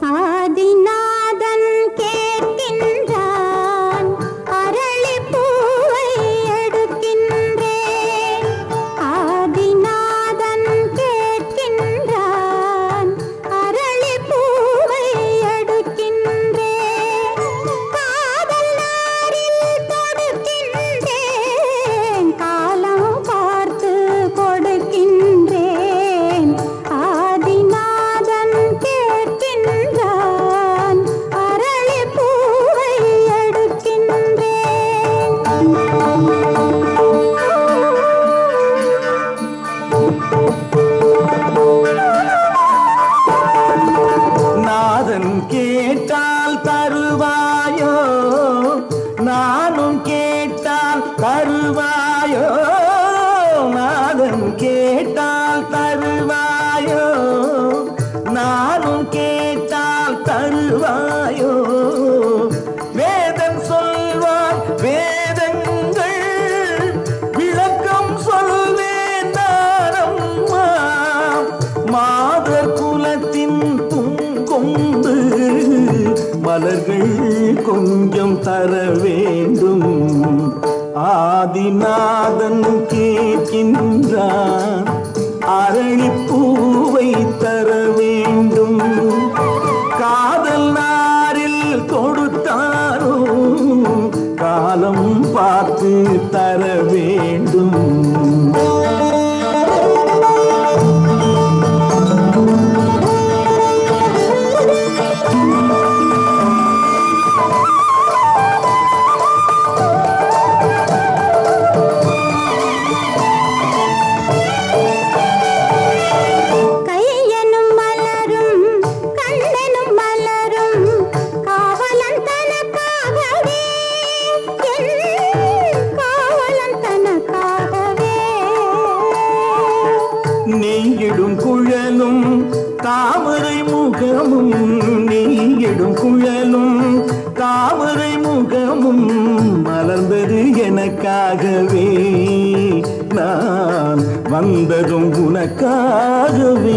ஆதிநாதன் கேட்கின்றான், அரளி பூவை எடுக்கின்றேன். ஆதிநாதன் கேட்கின்றான், அரளி பூவை எடுக்கின்றேன். காதல் நாரில் தொடுக்கின்றேன், காலம் பார்த்து கொடுக்கின்றேன். ஆதிநாதன் கேட்கின்றான், அரளி பூவை எடுக்கின்றேன். நாதன் கேட்டால் தருவாயோ, நானும் கேட்டால் தருவாயோ. நாதன் கேட்டால் தருவாயோ, நானும் கேட்டால் தருவாயோ. வேதம் சொல்வார் வேதங்கள், விளக்கம் சொல்வேன் நானம்மா. மாதர் குலத்தின் பூங்கொண்டு மலர்கள் கொஞ்சம் தர வேண்டும். ஆதிநாதன் கேட்கின்றான், அரளிப்பூவை தர வேண்டும். காதல் நாரில் கொடுத்தாலும் காலம் பார்த்து தர வேண்டும். கையெனும் மலரும் கண்ணெனும் மலரும் காவலன் தனக்காகவே, என் காவலன் தனக்காகவே. நெய்யிடும் குழலும் தாமரை முகமும், நெய்யிடும் குழலும் தாமரை முகமும் மலர்ந்தது எனக்காகவே. நான் வந்ததும் உனக்காகவே.